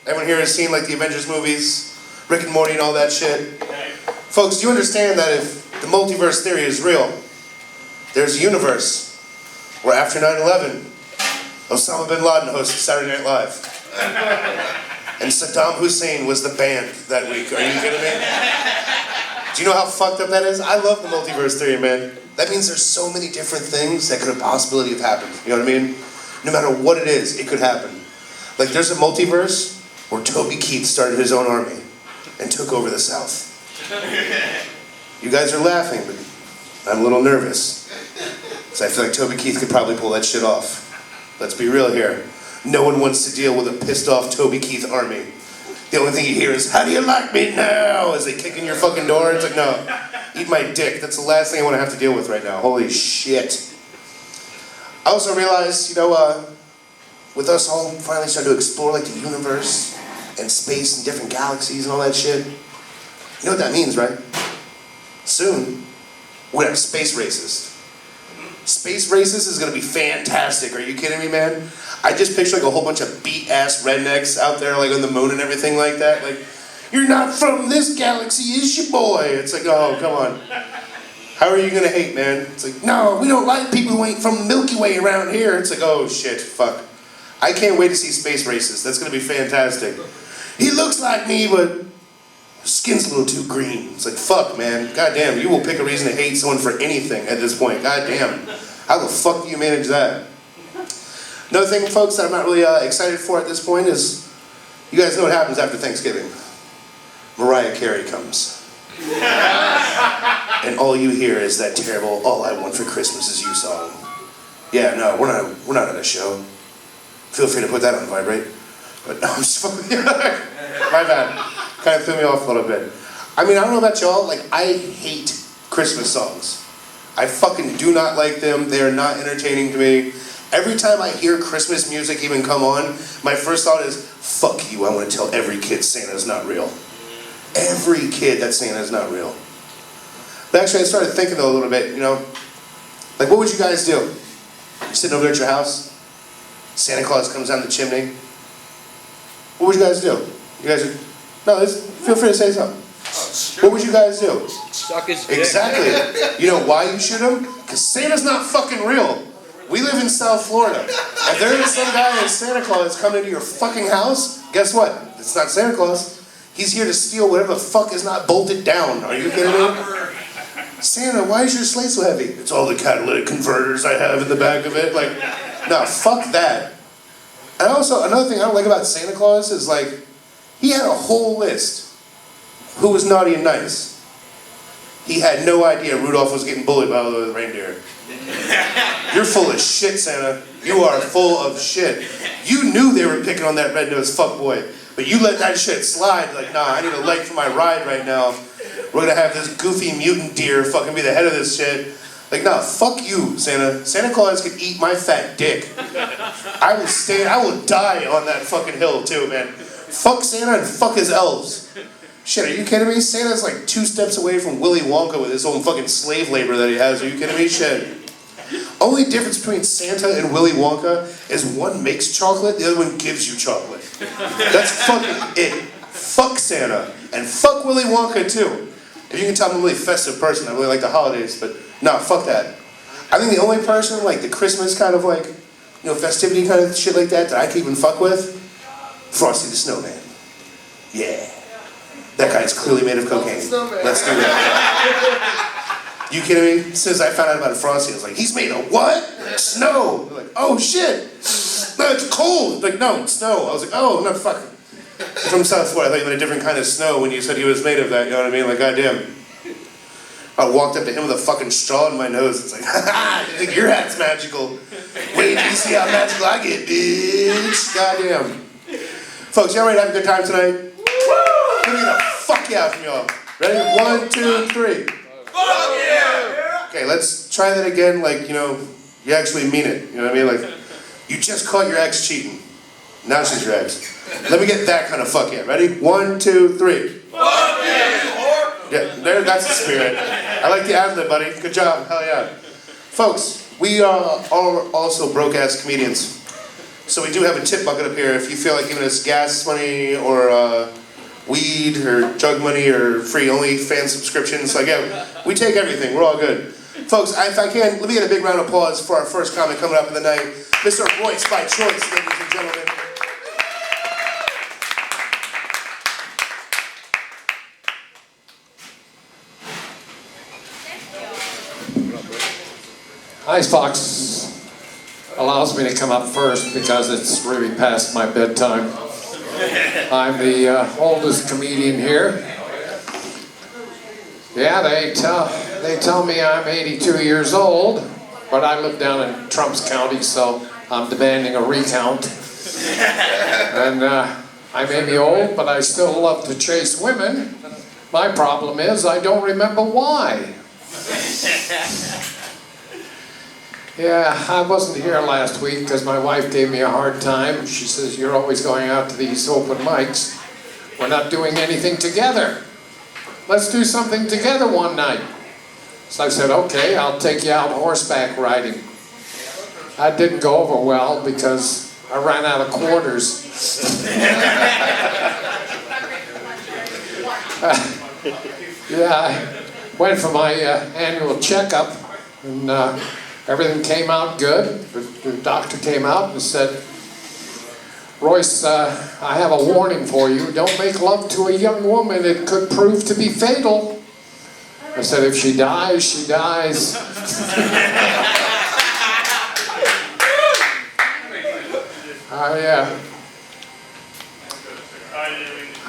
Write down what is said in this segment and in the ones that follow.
Everyone here has seen like the Avengers movies, Rick and Morty and all that shit. Folks, do you understand that if the multiverse theory is real, there's a universe where after 9/11, Osama bin Laden hosted Saturday Night Live. And Saddam Hussein was the band that week. Are you kidding me? Do you know how fucked up that is? I love the multiverse theory, man. That means there's so many different things that could have possibility of happened. You know what I mean? No matter what it is, it could happen. Like there's a multiverse where Toby Keith started his own army and took over the South. You guys are laughing, but I'm a little nervous. Because I feel like Toby Keith could probably pull that shit off. Let's be real here. No one wants to deal with a pissed off Toby Keith army. The only thing you hear is, "How do you like me now?" as they kick in your fucking door. It's like, no, eat my dick. That's the last thing I want to have to deal with right now. Holy shit. I also realized, with us all finally starting to explore like the universe and space and different galaxies and all that shit, you know what that means, right? Soon, we're gonna have space races. Space races is gonna be fantastic. Are you kidding me, man? I just picture like a whole bunch of beat-ass rednecks out there like on the moon and everything like that. Like, "You're not from this galaxy, is your boy?" It's like, oh, come on. How are you gonna hate, man? It's like, "No, we don't like people who ain't from the Milky Way around here." It's like, oh shit, fuck. I can't wait to see space races. That's gonna be fantastic. "He looks like me, but skin's a little too green." It's like, fuck, man. Goddamn, you will pick a reason to hate someone for anything at this point. Goddamn. How the fuck do you manage that? Another thing, folks, that I'm not really excited for at this point is, you guys know what happens after Thanksgiving. Mariah Carey comes. And all you hear is that terrible "All I Want for Christmas Is You" song. Yeah, no, we're not at a show. Feel free to put that on vibrate. But no, I'm just fucking my bad. Kind of threw me off a little bit. I mean, I don't know about y'all, like, I hate Christmas songs. I fucking do not like them. They are not entertaining to me. Every time I hear Christmas music even come on, my first thought is, fuck you, I want to tell every kid Santa's not real. Every kid that Santa's not real. But actually, I started thinking though a little bit, like what would you guys do? You're sitting over there at your house, Santa Claus comes down the chimney. What would you guys do? You guys are, no, feel free to say something. What would you guys do? Suck his dick. Exactly. You know why you shoot him? Because Santa's not fucking real. We live in South Florida. If there is some guy in Santa Claus coming into your fucking house, guess what? It's not Santa Claus. He's here to steal whatever the fuck is not bolted down. Are you kidding me? "Santa, why is your sleigh so heavy?" "It's all the catalytic converters I have in the back of it." Like, no, fuck that. And also, another thing I don't like about Santa Claus is like, he had a whole list. Who was naughty and nice? He had no idea Rudolph was getting bullied by all the reindeer. You're full of shit, Santa. You are full of shit. You knew they were picking on that red-nosed fuckboy, but you let that shit slide. Like, nah, I need a leg for my ride right now. We're gonna have this goofy mutant deer fucking be the head of this shit. Like, nah, fuck you, Santa. Santa Claus could eat my fat dick. I will die on that fucking hill too, man. Fuck Santa and fuck his elves. Shit, are you kidding me? Santa's like 2 steps away from Willy Wonka with his own fucking slave labor that he has. Are you kidding me? Shit. Only difference between Santa and Willy Wonka is one makes chocolate, the other one gives you chocolate. That's fucking it. Fuck Santa. And fuck Willy Wonka too. If you can tell I'm a really festive person, I really like the holidays, but nah, fuck that. I think the only person, like the Christmas kind of like, festivity kind of shit like that I can even fuck with, Frosty the Snowman. Yeah. That guy's clearly made of cocaine. Let's do it. You kidding me? As soon as I found out about Frosty, I was like, "He's made of what? Snow." They're like, "Oh shit. No, it's cold." Like, "No, it's snow." I was like, "Oh, no, fuck." From South Florida, I thought you meant a different kind of snow when you said he was made of that, you know what I mean? Like, goddamn. I walked up to him with a fucking straw in my nose. It's like, "Ha, you think your hat's magical? Wait till you see how magical I get, bitch." Goddamn. Folks, y'all ready to have a good time tonight? Give me the fuck yeah from y'all. Ready? 1, 2, 3. Fuck yeah! Okay, let's try that again, like, you actually mean it. You know what I mean? Like, you just caught your ex cheating. Now she's your ex. Let me get that kind of fuck yeah. Ready? 1, 2, 3. Fuck yeah! Yeah, that's the spirit. I like the ad-lib, buddy. Good job. Hell yeah. Folks, we are also broke-ass comedians. So we do have a tip bucket up here. If you feel like giving us gas money or weed or drug money or free OnlyFans subscriptions, like, yeah, we take everything. We're all good. Folks, if I can, let me get a big round of applause for our first comic coming up in the night, Mr. Royce by Choice, ladies and gentlemen. Icebox allows me to come up first because it's really past my bedtime. I'm the oldest comedian here. Yeah, they tell me I'm 82 years old, but I live down in Trump's County, so I'm demanding a recount. And I may be old, but I still love to chase women. My problem is I don't remember why. Yeah, I wasn't here last week because my wife gave me a hard time. She says, you're always going out to these open mics. We're not doing anything together. Let's do something together one night. So I said, okay, I'll take you out horseback riding. That didn't go over well because I ran out of quarters. Yeah, I went for my annual checkup and everything came out good. The doctor came out and said, Royce, I have a warning for you. Don't make love to a young woman. It could prove to be fatal. I said, if she dies, she dies.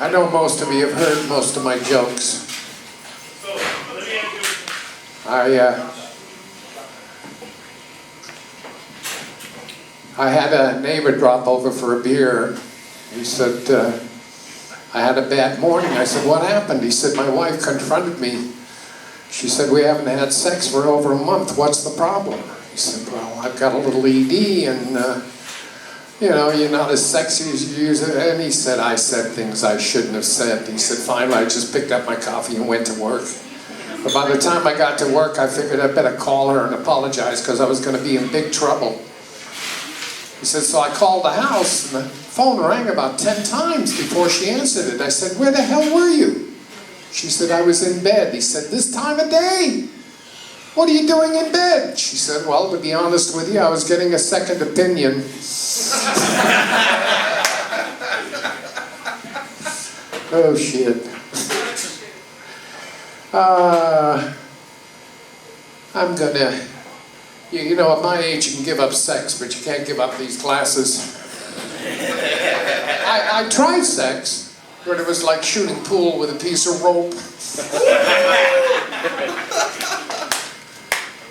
I know most of you have heard most of my jokes. I had a neighbor drop over for a beer. He said, I had a bad morning. I said, what happened? He said, my wife confronted me. She said, we haven't had sex for over a month. What's the problem? He said, well, I've got a little ED and, you know, you're not as sexy as you use it. And he said, I said things I shouldn't have said. He said, finally, I just picked up my coffee and went to work. But by the time I got to work, I figured I'd better call her and apologize because I was going to be in big trouble. He said, so I called the house, and the phone rang about 10 times before she answered it. I said, where the hell were you? She said, I was in bed. He said, this time of day? What are you doing in bed? She said, well, to be honest with you, I was getting a second opinion. Oh, shit. I'm gonna... You know, at my age, you can give up sex, but you can't give up these glasses. I tried sex, but it was like shooting pool with a piece of rope.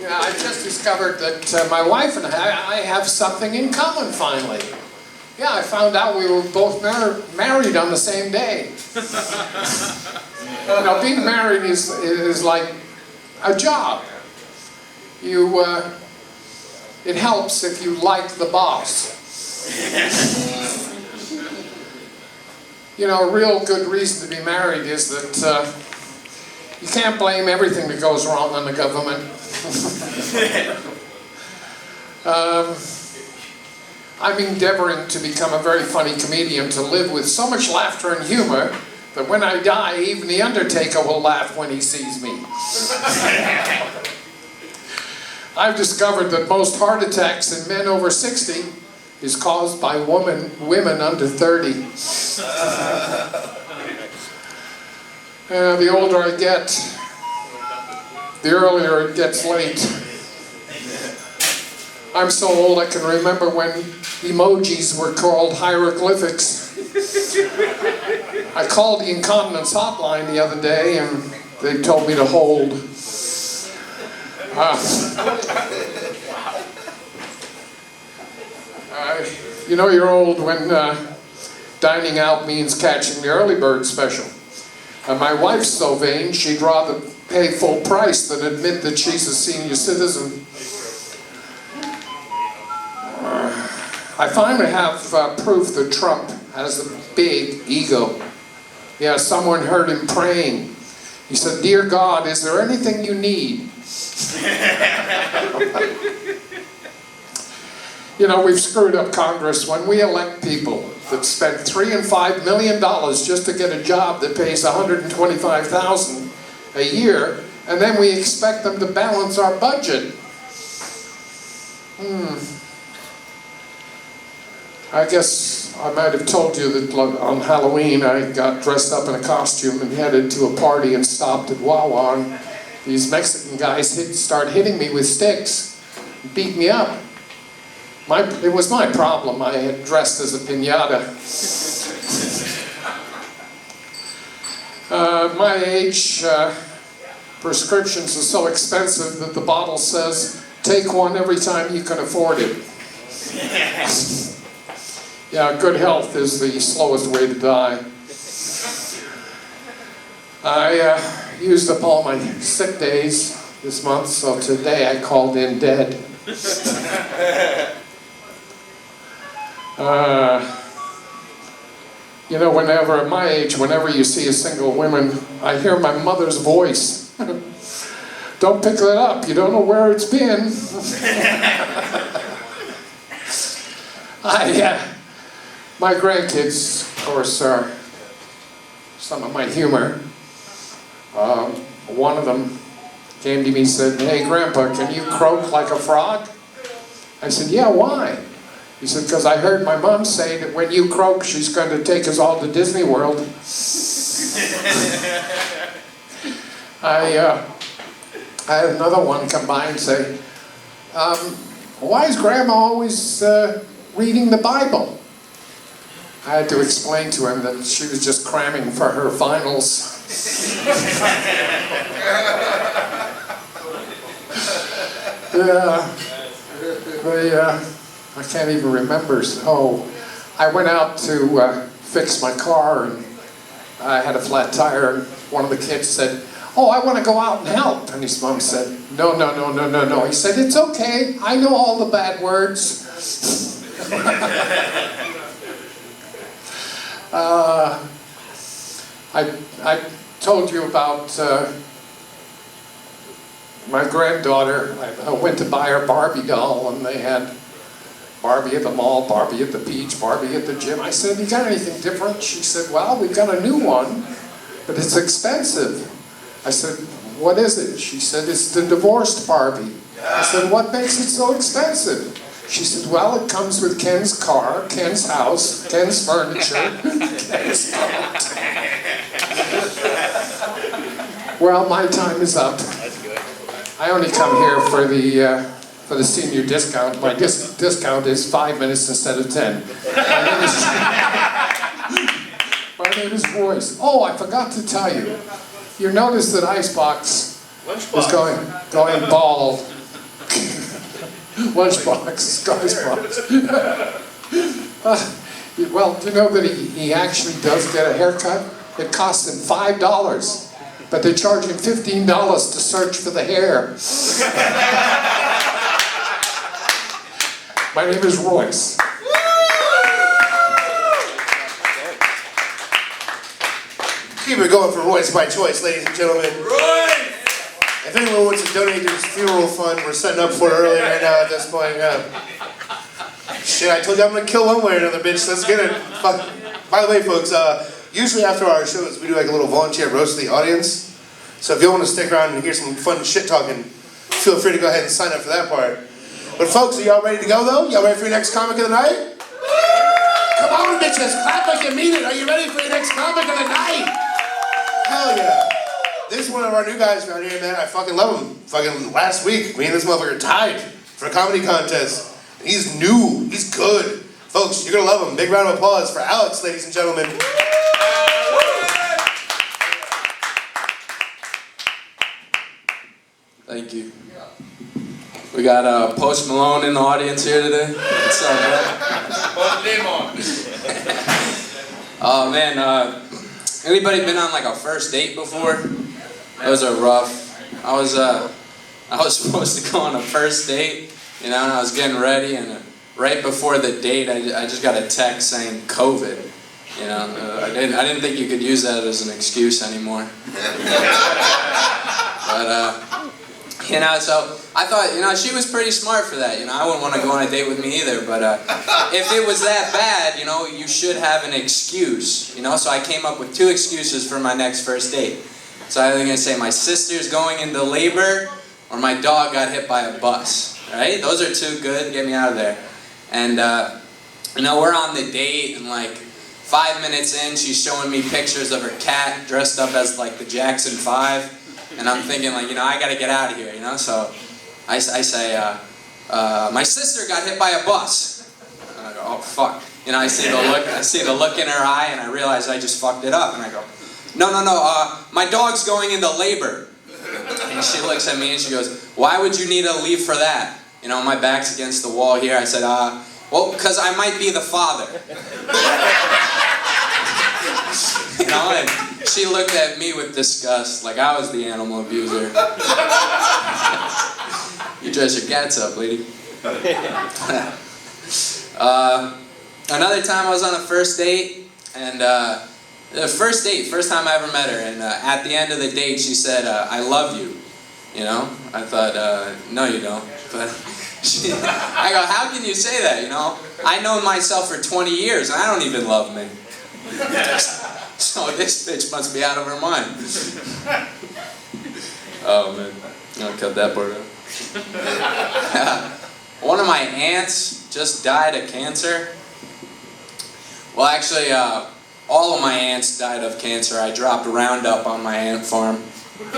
Yeah, I just discovered that my wife and I have something in common, finally. Yeah, I found out we were both married on the same day. You know, being married is like a job. It helps if you like the boss. You know, a real good reason to be married is that you can't blame everything that goes wrong on the government. I'm endeavoring to become a very funny comedian, to live with so much laughter and humor that when I die, even the Undertaker will laugh when he sees me. I've discovered that most heart attacks in men over 60 is caused by women under 30. The older I get, the earlier it gets late. I'm so old I can remember when emojis were called hieroglyphics. I called the incontinence hotline the other day and they told me to hold. You know you're old when dining out means catching the early bird special. My wife's so vain, she'd rather pay full price than admit that she's a senior citizen. I finally have proof that Trump has a big ego. Yeah, someone heard him praying. He said, "Dear God, is there anything you need?" You know, we've screwed up Congress when we elect people that spend $3 and $5 million just to get a job that pays $125,000 a year, and then we expect them to balance our budget. I guess I might have told you that on Halloween I got dressed up in a costume and headed to a party and stopped at Wawa, and these Mexican guys started hitting me with sticks, beat me up. It was my problem. I had dressed as a piñata. My age, prescriptions are so expensive that the bottle says, take one every time you can afford it. Yeah, good health is the slowest way to die. I used up all my sick days this month, so today I called in dead. You know, whenever, at my age, whenever you see a single woman, I hear my mother's voice. Don't pick that up, you don't know where it's been. My grandkids, of course, are some of my humor. One of them came to me and said, hey, Grandpa, can you croak like a frog? I said, yeah, why? He said, because I heard my mom say that when you croak, she's going to take us all to Disney World. I had another one come by and say, why is Grandma always reading the Bible? I had to explain to him that she was just cramming for her finals. I can't even remember. So I went out to fix my car, and I had a flat tire, and one of the kids said, oh, I want to go out and help. And his mom said, no. He said, it's okay. I know all the bad words. I told you about my granddaughter. I went to buy her Barbie doll, and they had Barbie at the mall, Barbie at the beach, Barbie at the gym. I said, you got anything different? She said, well, we've got a new one, but it's expensive. I said, what is it? She said, it's the divorced Barbie. I said, what makes it so expensive? She said, well, it comes with Ken's car, Ken's house, Ken's furniture, Ken's boat. Well, my time is up. That's good. I only come here for the senior discount. My discount is 5 minutes instead of 10. My name is Royce. Oh, I forgot to tell you. You notice that Icebox is going bald. Lunchbox, Icebox. Well, do you know that he actually does get a haircut? It costs him $5. But they charge him $15 to search for the hair. My name is Royce. Keep it going for Royce by choice, ladies and gentlemen. Royce! If anyone wants to donate to his funeral fund, we're setting up for it early right now at this point. Shit, I told you I'm gonna kill one way or another, bitch. Let's get it. Fuck. By the way, folks, usually after our shows, we do like a little volunteer roast of the audience. So if you want to stick around and hear some fun shit talking, feel free to go ahead and sign up for that part. But folks, are y'all ready to go though? Y'all ready for your next comic of the night? Come on, bitches, clap like you mean it. Are you ready for your next comic of the night? Hell yeah. This is one of our new guys around here, man. I fucking love him. Fucking last week, me and this motherfucker tied for a comedy contest. He's new. He's good. Folks, you're gonna love him. Big round of applause for Alex, ladies and gentlemen. Thank you. We got Post Malone in the audience here today. What's up, man? Oh man, anybody been on like a first date before? Those are rough. I was supposed to go on a first date, you know, and I was getting ready, and right before the date, I just got a text saying COVID. You know, I didn't think you could use that as an excuse anymore. But You know, so I thought, you know, she was pretty smart for that. You know, I wouldn't want to go on a date with me either. But if it was that bad, you know, you should have an excuse. You know, so I came up with 2 excuses for my next first date. So I was going to say my sister's going into labor or my dog got hit by a bus. Right? Those are 2 good. Get me out of there. And, you know, we're on the date and like 5 minutes in, she's showing me pictures of her cat dressed up as like the Jackson 5. And I'm thinking like, you know, I got to get out of here, you know? So I say, my sister got hit by a bus. And I go, oh, fuck. You know, I see the look in her eye and I realize I just fucked it up. And I go, no, my dog's going into labor. And she looks at me and she goes, why would you need to leave for that? You know, my back's against the wall here. I said, well, because I might be the father. You know, and she looked at me with disgust, like I was the animal abuser. You dress your cats up, lady. Another time I was on a first date, and the first time I ever met her, and at the end of the date she said, I love you. You know? I thought, no you don't. But I go, how can you say that, you know? I know myself for 20 years and I don't even love me. So this bitch must be out of her mind. Oh man, I'll cut that part out. One of my aunts just died of cancer. Well actually, all of my aunts died of cancer. I dropped Roundup on my ant farm. You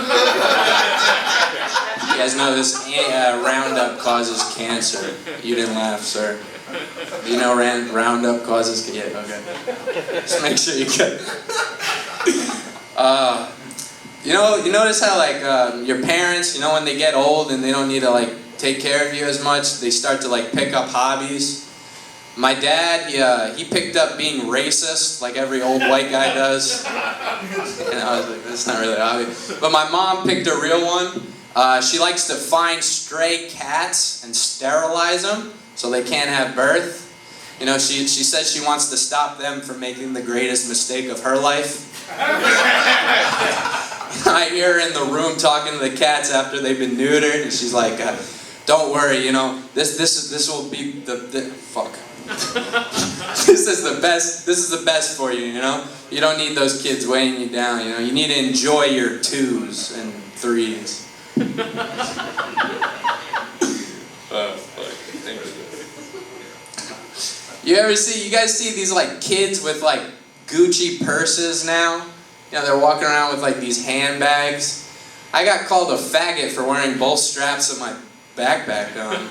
guys know this Roundup causes cancer. You didn't laugh, sir. Do you know Roundup causes cancer? Yeah, okay. Just make sure you get you notice how like your parents, you know, when they get old and they don't need to like take care of you as much, they start to like pick up hobbies. My dad, he picked up being racist like every old white guy does. And I was like, that's not really a hobby. But my mom picked a real one. She likes to find stray cats and sterilize them so they can't have birth. You know, she says she wants to stop them from making the greatest mistake of her life. I hear her in the room talking to the cats after they've been neutered, and she's like, don't worry, you know, this will be the fuck. This is the best for you, you know? You don't need those kids weighing you down, you know? You need to enjoy your 2s and 3s. You guys see these like kids with like Gucci purses now? You know, they're walking around with like these handbags. I got called a faggot for wearing both straps of my backpack on.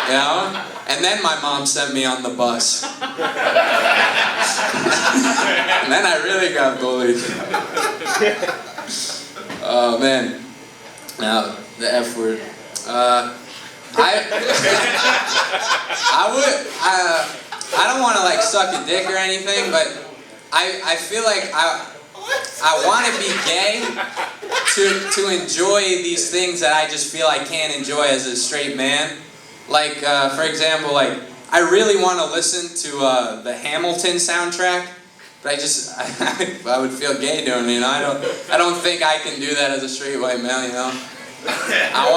You know? And then my mom sent me on the bus. And then I really got bullied. Oh man. Now, the F word. I don't want to like suck a dick or anything, but I feel like I want to be gay to enjoy these things that I just feel I can't enjoy as a straight man. Like, for example, like, I really want to listen to the Hamilton soundtrack, but I would feel gay doing it, you know? I don't think I can do that as a straight white male, you know? I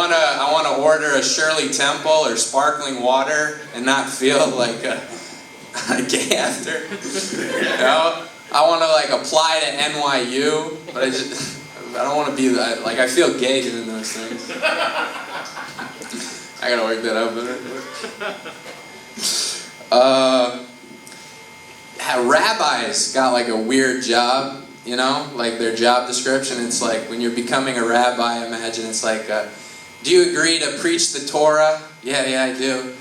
wanna order a Shirley Temple or sparkling water and not feel like a gay after, you know? I want to like apply to NYU, but I don't want to be that. Like I feel gay doing those things. I gotta work that out better. Rabbis got like a weird job, you know, like their job description. It's like when you're becoming a rabbi, imagine it's like, do you agree to preach the Torah? Yeah, I do.